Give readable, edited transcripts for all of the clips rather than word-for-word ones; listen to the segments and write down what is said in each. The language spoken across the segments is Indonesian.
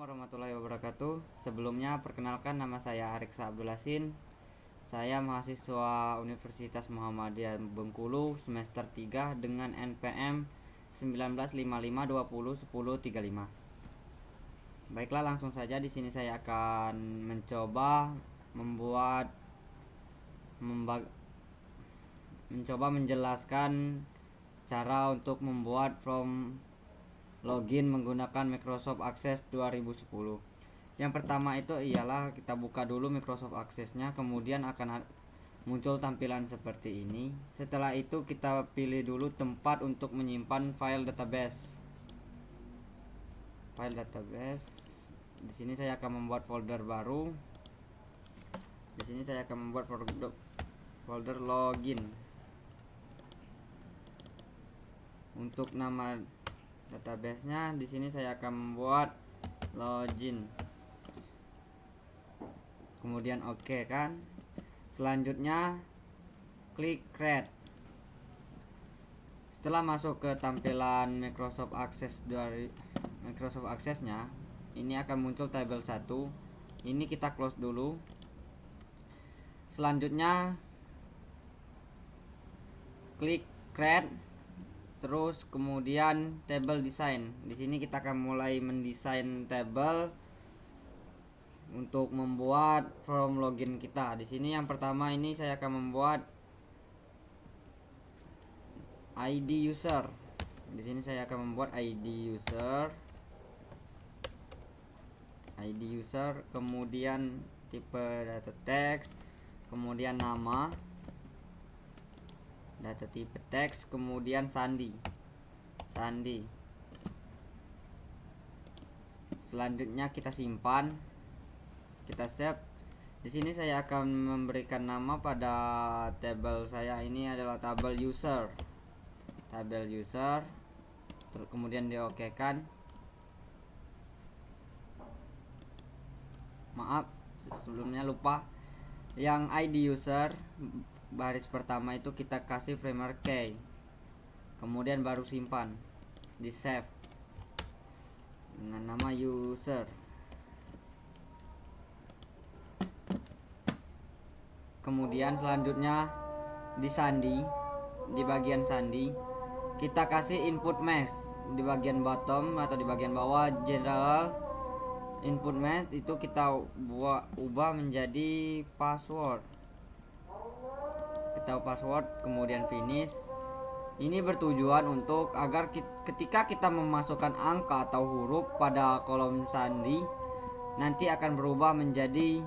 warahmatullahi wabarakatuh. Sebelumnya perkenalkan, nama saya Ariksa Abdul Asin. Saya mahasiswa Universitas Muhammadiyah Bengkulu semester 3 dengan NPM 1955201035. Baiklah, langsung saja. Di sini saya akan mencoba menjelaskan cara untuk membuat form login menggunakan Microsoft Access 2010. Yang pertama itu ialah kita buka dulu Microsoft Access-nya, kemudian akan muncul tampilan seperti ini. Setelah itu kita pilih dulu tempat untuk menyimpan file database. Di sini saya akan membuat folder baru. Di sini saya akan membuat folder login. Untuk nama database-nya di sini saya akan membuat login. Kemudian oke kan. Selanjutnya klik create. Setelah masuk ke tampilan Microsoft Access dari Microsoft Access-nya, ini akan muncul tabel 1. Ini kita close dulu. Selanjutnya klik create. Terus kemudian table design. Di sini kita akan mulai mendesain table untuk membuat form login kita. Di sini yang pertama ini saya akan membuat ID user. Di sini saya akan membuat ID user, kemudian tipe data text, kemudian nama, data tipe teks, kemudian sandi. Selanjutnya kita simpan, kita save. Di sini saya akan memberikan nama pada tabel saya. Ini adalah tabel user. Kemudian diokekan. Maaf, sebelumnya lupa. Yang ID user baris pertama itu kita kasih framework key, kemudian baru simpan di save dengan nama user. Kemudian selanjutnya di bagian sandi kita kasih input mesh. Di bagian bottom atau di bagian bawah general input mesh itu kita ubah menjadi password. Kemudian finish. Ini bertujuan untuk agar ketika kita memasukkan angka atau huruf pada kolom sandi, nanti akan berubah menjadi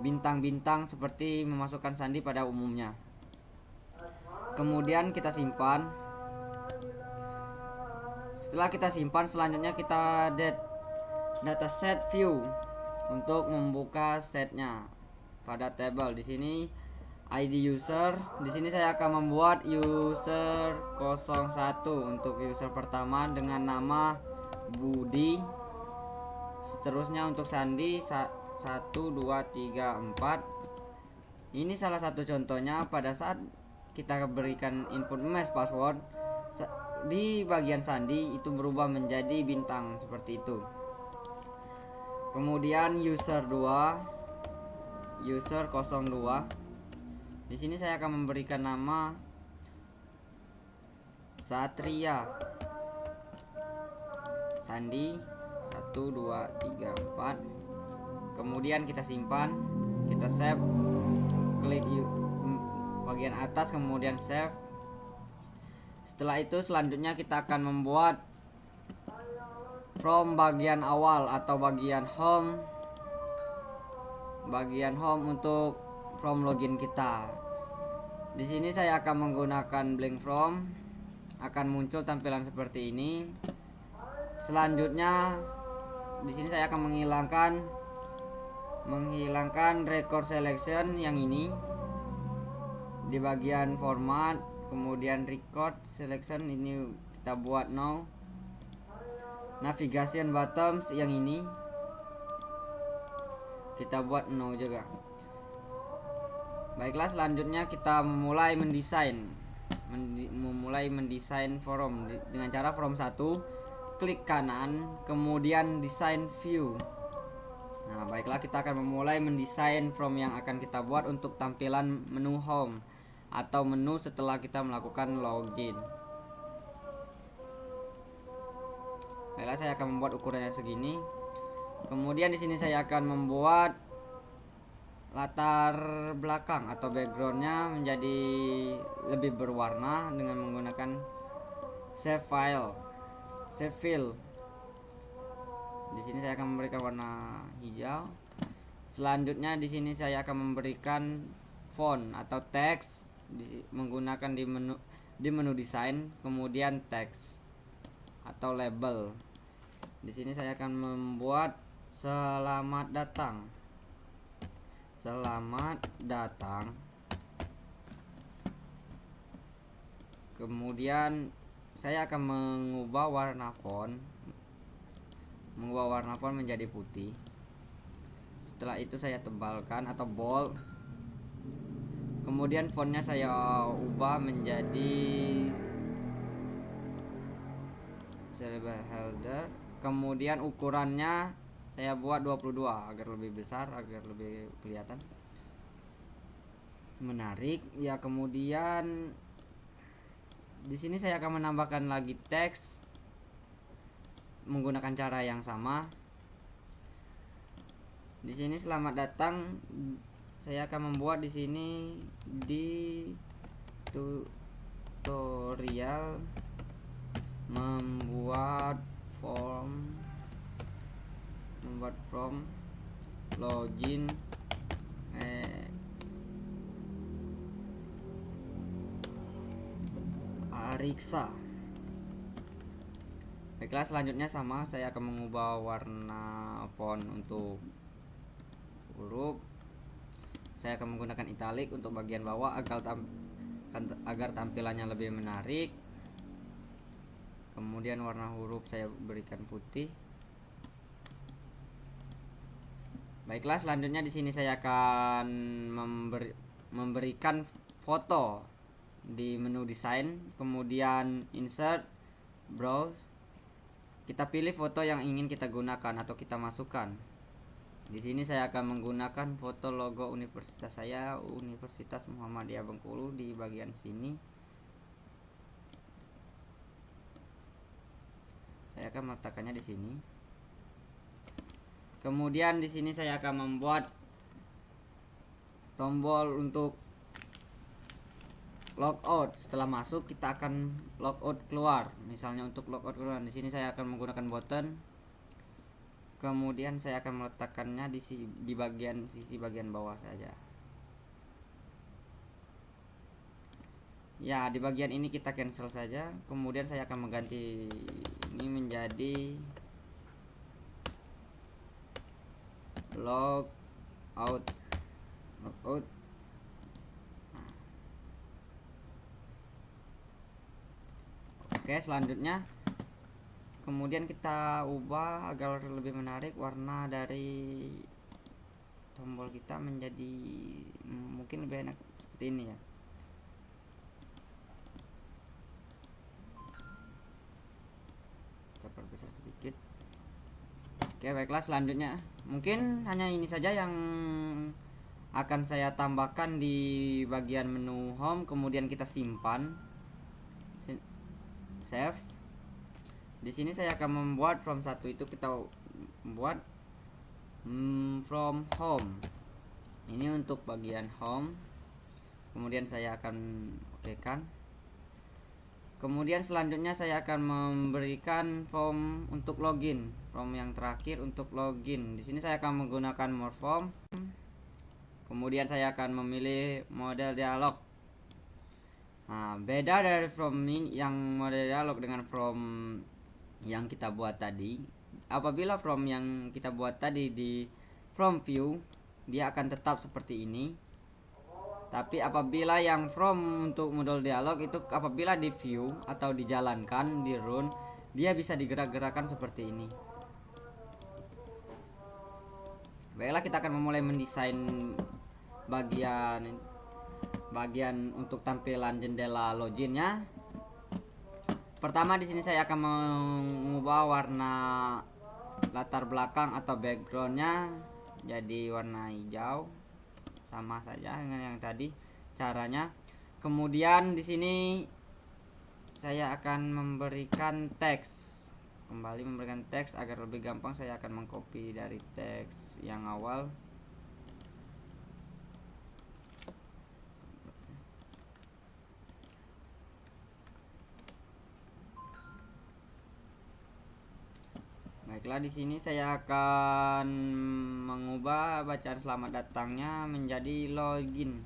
bintang-bintang seperti memasukkan sandi pada umumnya. Kemudian kita simpan. Setelah kita simpan, selanjutnya kita dataset view untuk membuka setnya pada table. Di sini ID user. Di sini saya akan membuat user 01 untuk user pertama dengan nama Budi. Seterusnya untuk sandi 1 2 3 4. Ini salah satu contohnya pada saat kita berikan input mesh password, di bagian sandi itu berubah menjadi bintang seperti itu. Kemudian user 02. Di sini saya akan memberikan nama Satria. Sandi 1 2 3 4. Kemudian kita simpan, kita save, klik bagian atas, kemudian save. Setelah itu selanjutnya kita akan membuat from bagian awal atau bagian home untuk from login kita. Di sini saya akan menggunakan blank from. Akan muncul tampilan seperti ini. Selanjutnya di sini saya akan menghilangkan record selection yang ini di bagian format, kemudian record selection ini kita buat no. Navigation buttons yang ini kita buat no juga. Baiklah, selanjutnya kita memulai mendesain form dengan cara form 1 klik kanan, kemudian design view. Nah, baiklah, kita akan memulai mendesain from yang akan kita buat untuk tampilan menu home atau menu setelah kita melakukan login. Baiklah, saya akan membuat ukurannya segini. Kemudian di sini saya akan membuat latar belakang atau backgroundnya menjadi lebih berwarna dengan menggunakan save fill. Di sini saya akan memberikan warna hijau. Selanjutnya di sini saya akan memberikan font atau teks menggunakan di menu desain, kemudian teks atau label. Di sini saya akan membuat selamat datang. Selamat datang. Kemudian saya akan mengubah warna font menjadi putih. Setelah itu saya tebalkan atau bold. Kemudian fontnya saya ubah menjadi silver header. Kemudian ukurannya saya buat 22 agar lebih besar, agar lebih kelihatan menarik. Ya, kemudian di sini saya akan menambahkan lagi teks menggunakan cara yang sama. Di sini selamat datang, saya akan membuat di sini di tutorial membuat form login Ariksa. Baiklah, selanjutnya sama, saya akan mengubah warna font untuk huruf. Saya akan menggunakan italic untuk bagian bawah agar tampilannya lebih menarik. Kemudian warna huruf saya berikan putih. Baiklah, selanjutnya di sini saya akan memberikan foto di menu desain, kemudian insert, browse. Kita pilih foto yang ingin kita gunakan atau kita masukkan. Di sini saya akan menggunakan foto logo universitas saya, Universitas Muhammadiyah Bengkulu, di bagian sini. Saya akan meletakkannya di sini. Kemudian di sini saya akan membuat tombol untuk logout. Setelah masuk kita akan logout keluar. Misalnya untuk logout keluar, di sini saya akan menggunakan button. Kemudian saya akan meletakkannya di sisi bagian bawah saja. Ya, di bagian ini kita cancel saja. Kemudian saya akan mengganti ini menjadi logout. Oke, selanjutnya kemudian kita ubah agar lebih menarik warna dari tombol kita menjadi mungkin lebih enak seperti ini ya. Kita perbesar sedikit. Oke, baiklah, selanjutnya mungkin hanya ini saja yang akan saya tambahkan di bagian menu home. Kemudian kita simpan, save. Di sini saya akan membuat from 1 itu kita buat from home. Ini untuk bagian home. Kemudian saya akan okekan. Kemudian selanjutnya saya akan memberikan form untuk login, form yang terakhir untuk login. Di sini saya akan menggunakan more form. Kemudian saya akan memilih model dialog. Nah, beda dari form ini yang model dialog dengan form yang kita buat tadi. Apabila form yang kita buat tadi di from view, dia akan tetap seperti ini. Tapi apabila yang from untuk model dialog itu apabila di view atau dijalankan, di run, dia bisa digerak-gerakan seperti ini. Baiklah, kita akan memulai mendesain bagian untuk tampilan jendela loginnya. Pertama di sini saya akan mengubah warna latar belakang atau backgroundnya jadi warna hijau, sama saja dengan yang tadi caranya. Kemudian di sini saya akan memberikan teks, kembali memberikan teks agar lebih gampang. Saya akan mengcopy dari teks yang awal. Baiklah, di sini saya akan mengubah bacaan selamat datangnya menjadi login.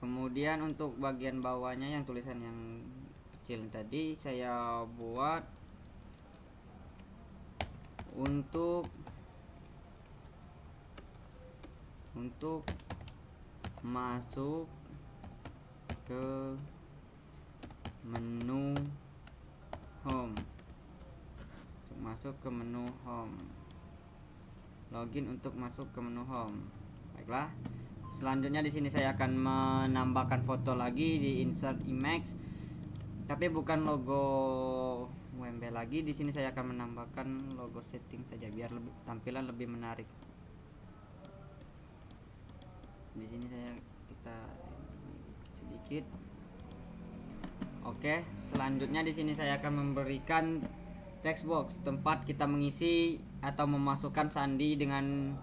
Kemudian untuk bagian bawahnya yang tulisan yang kecil tadi saya buat untuk masuk ke menu home. Login untuk masuk ke menu home. Baiklah. Selanjutnya di sini saya akan menambahkan foto lagi di insert image, tapi bukan logo UMB lagi. Di sini saya akan menambahkan logo setting saja biar tampilan lebih menarik. Di sini kita sedikit. Oke, selanjutnya di sini saya akan memberikan text box, tempat kita mengisi atau memasukkan sandi dengan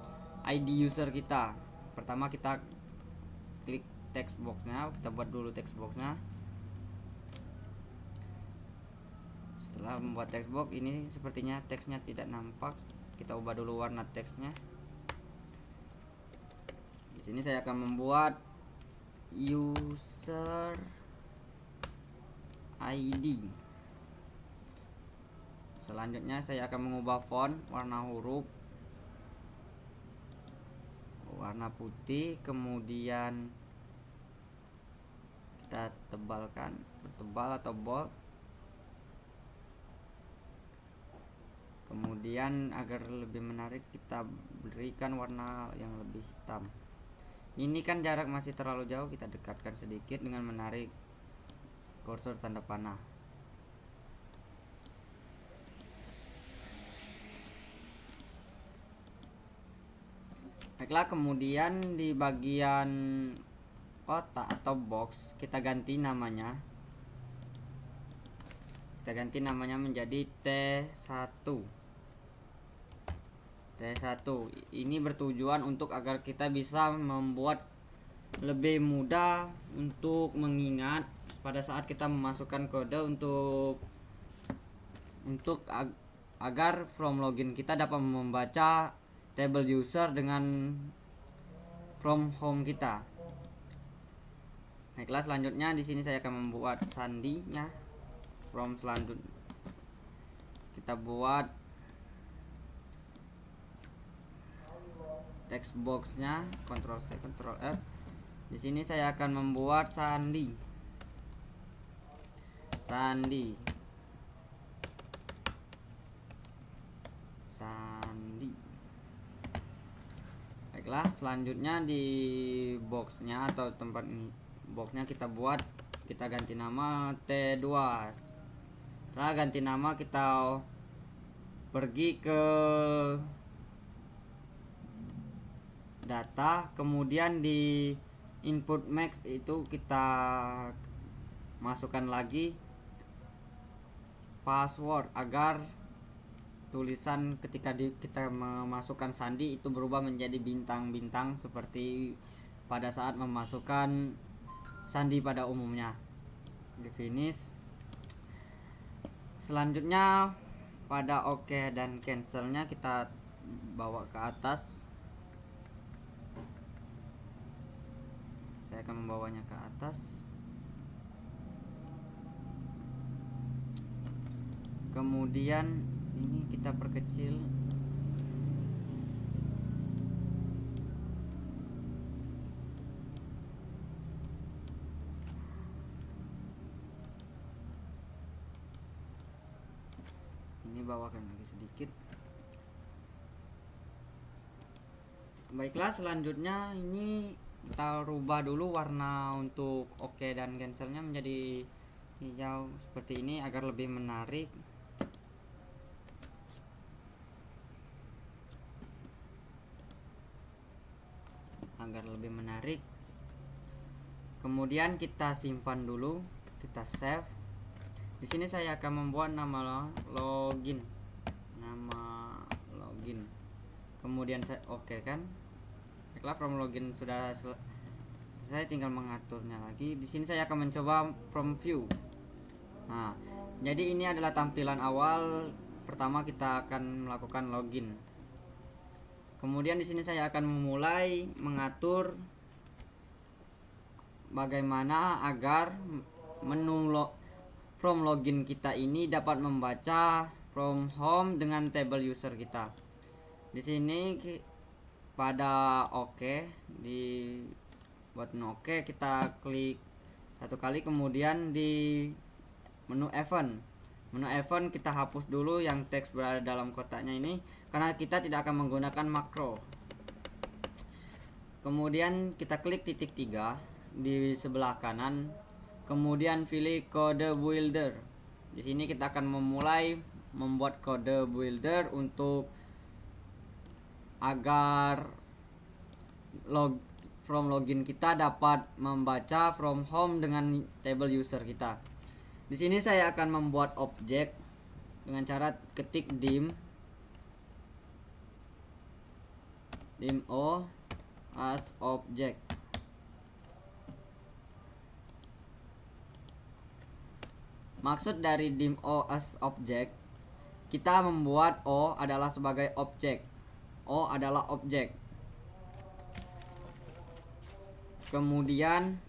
ID user kita. Pertama kita klik text boxnya, kita buat dulu text boxnya. Setelah membuat text box ini sepertinya teksnya tidak nampak, kita ubah dulu warna teksnya. Di sini saya akan membuat user ID. Selanjutnya saya akan mengubah font, warna huruf warna putih, kemudian kita tebalkan, bertebal atau bold. Kemudian agar lebih menarik kita berikan warna yang lebih hitam. Ini kan jarak masih terlalu jauh, kita dekatkan sedikit dengan menarik kursor tanda panah. Baiklah, kemudian di bagian kotak atau box kita ganti namanya. Kita ganti namanya menjadi T1. Ini bertujuan untuk agar kita bisa membuat lebih mudah untuk mengingat pada saat kita memasukkan kode untuk agar from login kita dapat membaca table user dengan from home kita. Baiklah, selanjutnya di sini saya akan membuat sandinya. From selanjutnya kita buat text boxnya, Ctrl C Ctrl F. Di sini saya akan membuat sandi. Baiklah, selanjutnya di boxnya atau tempat ini boxnya kita ganti nama T2. Setelah ganti nama kita pergi ke data, kemudian di input max itu kita masukkan lagi password agar tulisan ketika kita memasukkan sandi itu berubah menjadi bintang-bintang seperti pada saat memasukkan sandi pada umumnya. Di finish. Selanjutnya pada OK dan cancelnya kita bawa ke atas. Saya akan membawanya ke atas. Kemudian ini kita perkecil. Ini Ini bawakan lagi sedikit. Baiklah, selanjutnya ini kita rubah dulu warna untuk oke dan cancelnya menjadi hijau seperti ini agar lebih menarik. Kemudian kita simpan dulu, kita save. Di sini saya akan membuat nama login. Kemudian saya oke kan. Baiklah, from login sudah selesai, tinggal mengaturnya lagi. Di sini saya akan mencoba from view. Nah, jadi ini adalah tampilan awal pertama kita akan melakukan login. Kemudian di sini saya akan memulai mengatur bagaimana agar menu from login kita ini dapat membaca from home dengan table user kita. Di sini pada oke, di button oke kita klik satu kali, kemudian di menu event kita hapus dulu yang teks berada dalam kotaknya ini karena kita tidak akan menggunakan makro. Kemudian kita klik titik 3 di sebelah kanan, kemudian pilih kode builder. Di sini kita akan memulai membuat kode builder untuk agar from login kita dapat membaca from home dengan table user kita. Di sini saya akan membuat objek dengan cara ketik dim o as object. Maksud dari dim o as object, kita membuat o adalah sebagai objek. O adalah objek. Kemudian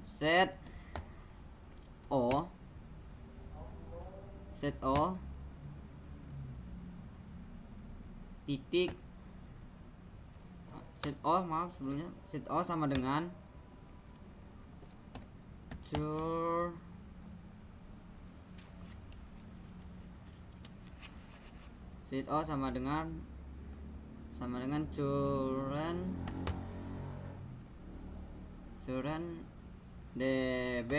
set o titik set o sama dengan current db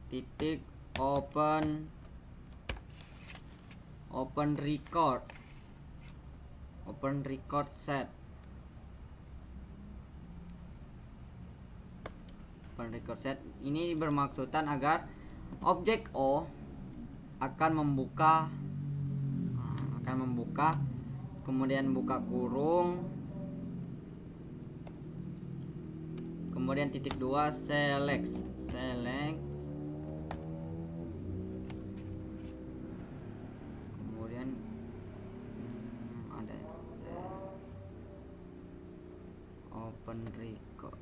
titik open record set. Ini bermaksudan agar objek o akan membuka, kemudian buka kurung, kemudian titik 2 select, kemudian ada open record.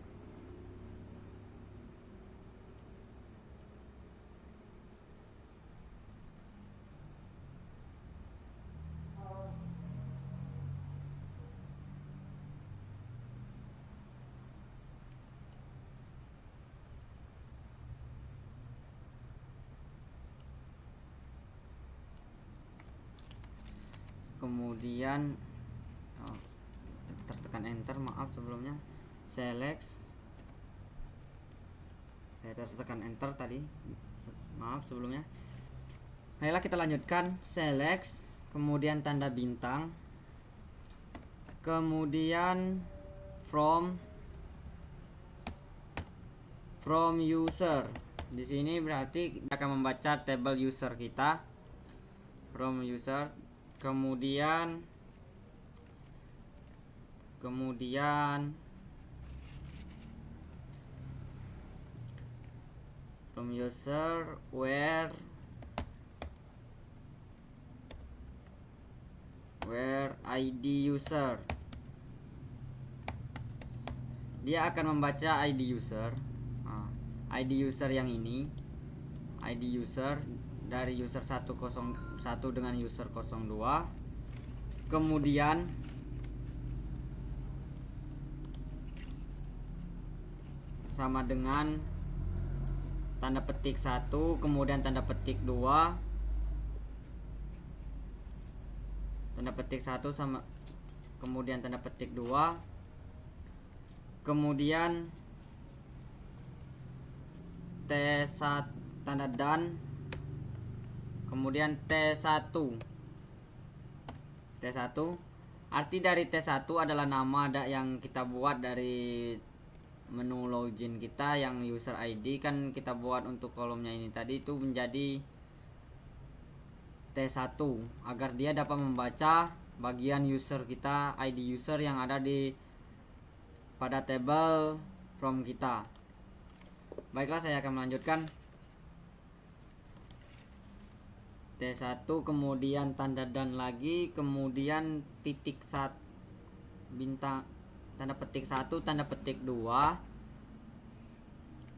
Kemudian tertekan enter, maaf sebelumnya, select, saya tertekan enter tadi, maaf sebelumnya. Ayolah kita lanjutkan, select, kemudian tanda bintang, kemudian from user. Di sini berarti akan membaca table user kita, from user. Kemudian from user where ID user. Dia akan membaca ID user. ID user yang ini, ID user dari user 101 dengan user 02. Kemudian sama dengan tanda petik 1, kemudian tanda petik 2, tanda petik 1 sama kemudian tanda petik 2, kemudian T1 tanda dan, kemudian T1. Arti dari T1 adalah nama yang kita buat dari menu login kita, yang user ID kan kita buat untuk kolomnya ini tadi, itu menjadi T1 agar dia dapat membaca bagian user kita, ID user yang ada pada table from kita. Baiklah, saya akan melanjutkan. T1, kemudian tanda dan lagi, kemudian titik 1 bintang, tanda petik 1, tanda petik 2,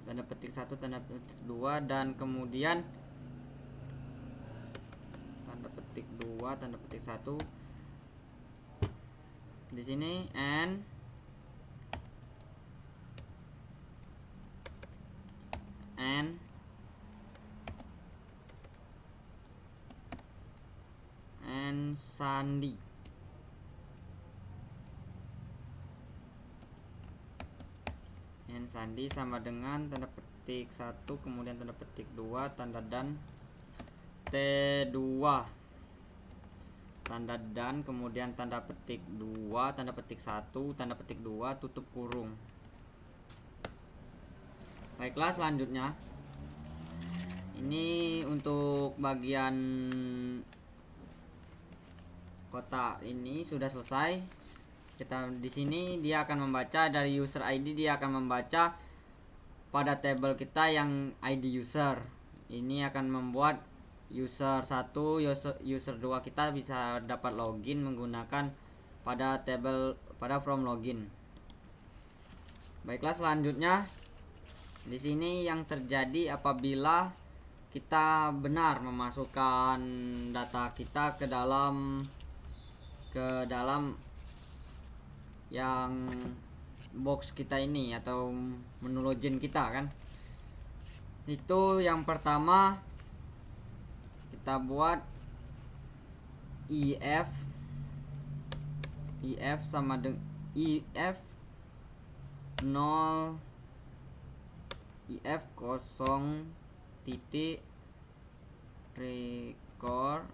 tanda petik 1, tanda petik 2, dan kemudian tanda petik 2, tanda petik 1 di sini, and sandi. Sandi sama dengan tanda petik 1, kemudian tanda petik 2, tanda dan T2, tanda dan, kemudian tanda petik 2, tanda petik 1, tanda petik 2, tutup kurung. Baiklah, selanjutnya ini untuk bagian kotak ini sudah selesai. Kita di sini dia akan membaca dari user ID, dia akan membaca pada table kita yang ID user. Ini akan membuat user 1, user 2 kita bisa dapat login menggunakan pada from login. Baiklah, selanjutnya di sini yang terjadi apabila kita benar memasukkan data kita ke dalam yang box kita ini atau menu login kita kan. Itu yang pertama kita buat if sama dengan if 0 titik record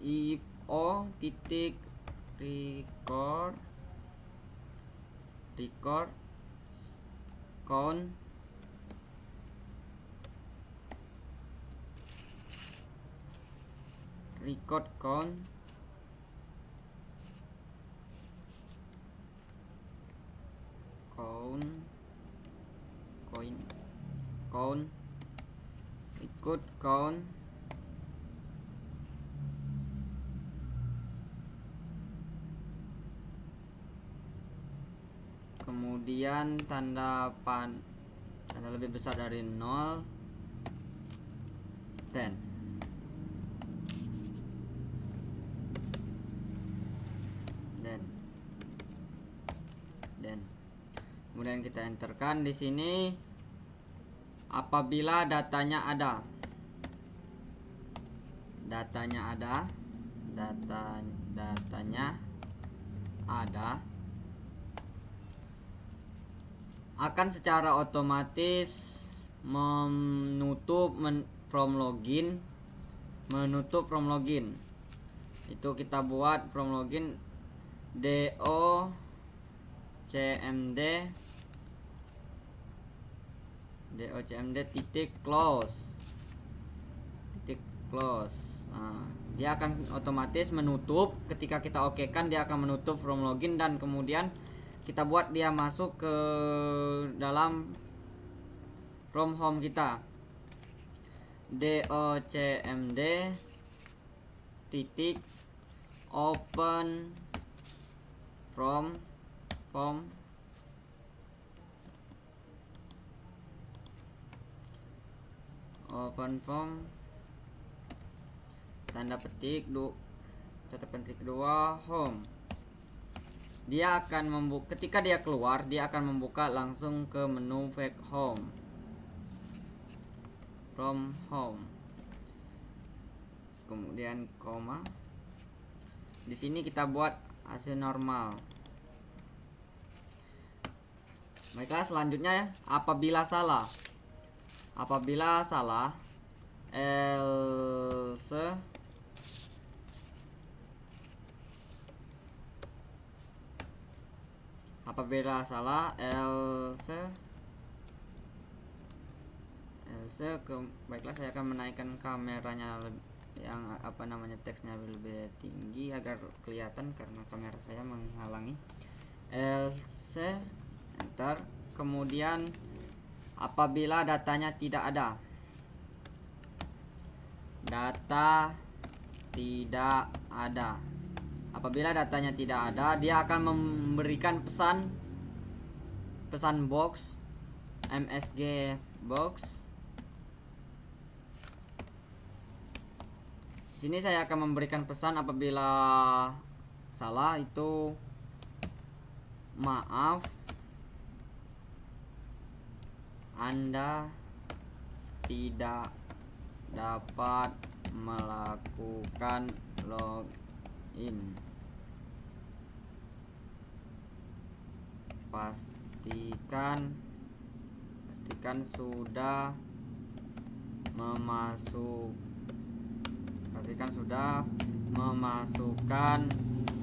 if o titik record count kemudian tanda lebih besar dari 0, 10. Kemudian kita enterkan di sini apabila datanya ada akan secara otomatis menutup from login. Itu kita buat from login docmd titik close. Nah, dia akan otomatis menutup ketika kita okekan, dia akan menutup from login, dan kemudian kita buat dia masuk ke dalam from home kita. docmd titik open from tanda petik 2 home. dia akan membuka, ketika dia keluar dia akan membuka langsung ke menu back home, from home, kemudian koma. Di sini kita buat AC normal. Baiklah, selanjutnya apabila salah else baiklah, saya akan menaikkan kameranya yang teksnya lebih tinggi agar kelihatan karena kamera saya menghalangi. Else, enter. Kemudian apabila datanya tidak ada, apabila datanya tidak ada, dia akan memberikan pesan box, MSG box. Di sini saya akan memberikan pesan apabila salah itu maaf, Anda tidak dapat melakukan login. Pastikan sudah memasukkan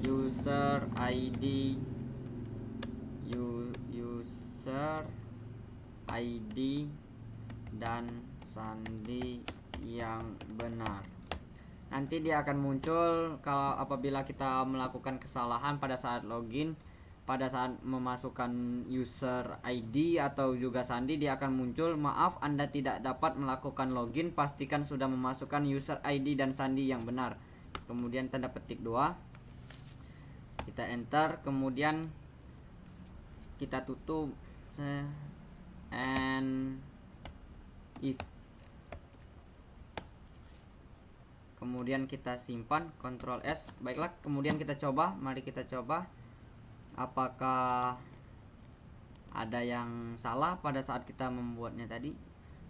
user ID dan sandi yang benar. Nanti dia akan muncul kalau apabila kita melakukan kesalahan pada saat login, pada saat memasukkan user ID atau juga sandi, dia akan muncul, maaf Anda tidak dapat melakukan login, pastikan sudah memasukkan user ID dan sandi yang benar. Kemudian tanda petik 2, kita enter, kemudian kita tutup and if, kemudian kita simpan, Ctrl S. Baiklah, kemudian kita coba, mari kita coba apakah ada yang salah pada saat kita membuatnya tadi.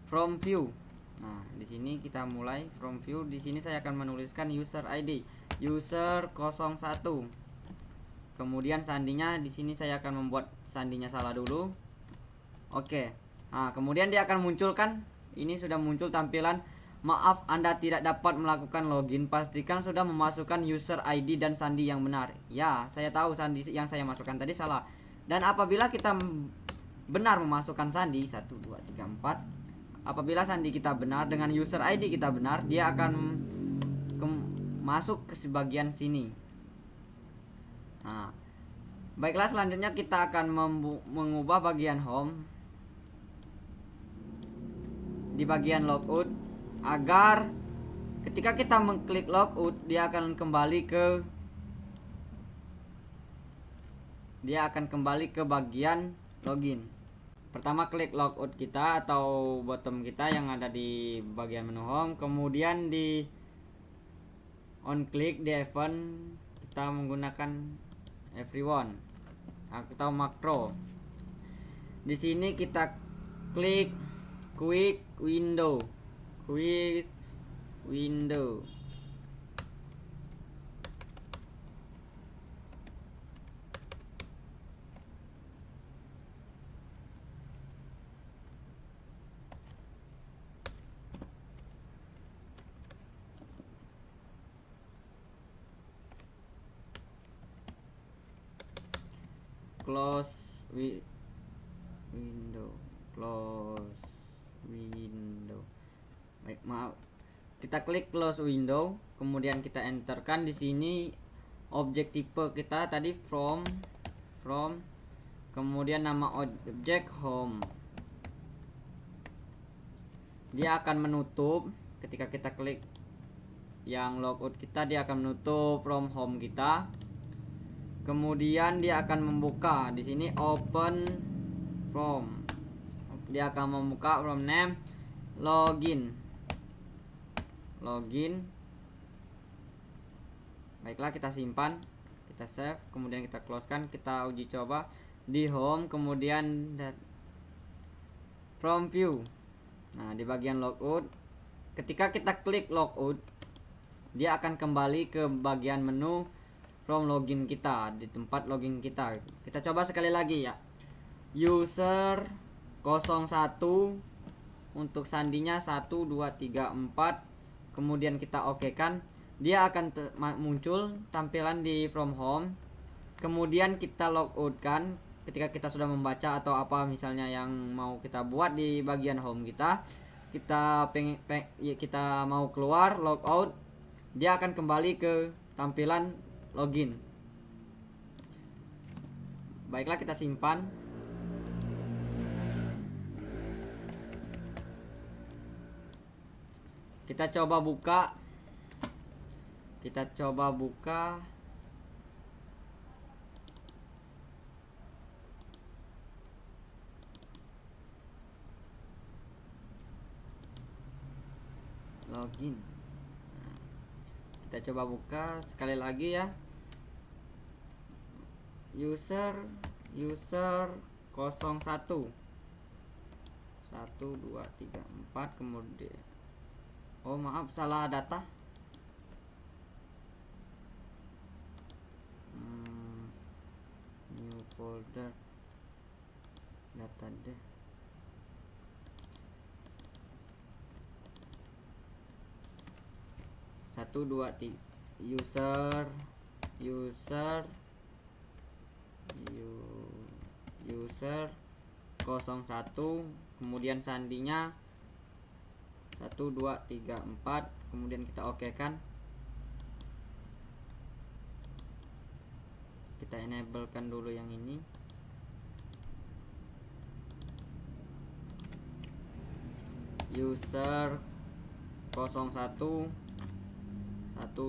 From view. Nah, di sini kita mulai from view. Di sini saya akan menuliskan user ID user 01. Kemudian sandinya di sini saya akan membuat sandinya salah dulu. Oke. Nah, kemudian dia akan munculkan, ini sudah muncul tampilan, maaf Anda tidak dapat melakukan login, pastikan sudah memasukkan user ID dan sandi yang benar. Ya, saya tahu sandi yang saya masukkan tadi salah. Dan apabila kita benar memasukkan sandi 1 2 3 4, apabila sandi kita benar dengan user ID kita benar, dia akan masuk ke sebagian sini. Nah, baiklah, selanjutnya kita akan mengubah bagian home di bagian logout agar ketika kita mengklik logout dia akan kembali ke bagian login. Pertama klik logout kita atau bottom kita yang ada di bagian menu home, kemudian di on klik di event kita menggunakan everyone atau makro. Di sini kita klik quick window. Close window. Baik, maaf. Kita klik close window, kemudian kita enterkan di sini objek tipe kita tadi from, kemudian nama objek home. Dia akan menutup ketika kita klik yang logout kita, dia akan menutup from home kita. Kemudian dia akan membuka di sini open from. Dia akan membuka from name login. Baiklah, kita simpan. kita save, kemudian kita close kan, kita uji coba di home, kemudian from view. Nah, di bagian logout, ketika kita klik logout, dia akan kembali ke bagian menu from login kita, di tempat login kita. Kita coba sekali lagi ya. User 01, untuk sandinya 1 2 3 4, kemudian kita oke kan, dia akan muncul tampilan di from home. Kemudian kita logout kan, ketika kita sudah membaca atau apa misalnya yang mau kita buat di bagian home kita, kita mau keluar logout, dia akan kembali ke tampilan login. Baiklah, kita simpan. Kita coba buka. Login. Nah, kita coba buka sekali lagi ya. User 01 1 2 3 4, kemudian oh maaf, salah data. New folder data deh. Satu dua tiga, user 01, kemudian sandinya 1 2 3 4, kemudian kita oke kan. Kita enable kan dulu yang ini. User 01 1 2 3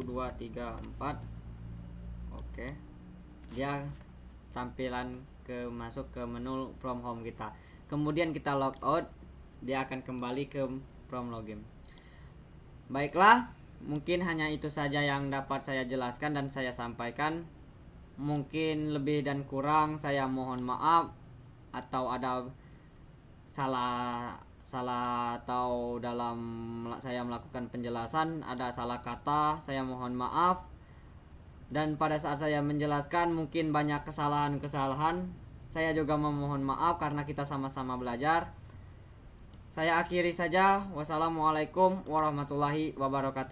4. Oke. Dia tampilan masuk ke menu from home kita. Kemudian kita logout, dia akan kembali ke from login. Baiklah, mungkin hanya itu saja yang dapat saya jelaskan dan saya sampaikan. Mungkin lebih dan kurang saya mohon maaf, atau ada salah atau dalam saya melakukan penjelasan ada salah kata, saya mohon maaf. Dan pada saat saya menjelaskan mungkin banyak kesalahan-kesalahan, saya juga memohon maaf karena kita sama-sama belajar. Saya akhiri saja. Wassalamualaikum warahmatullahi wabarakatuh.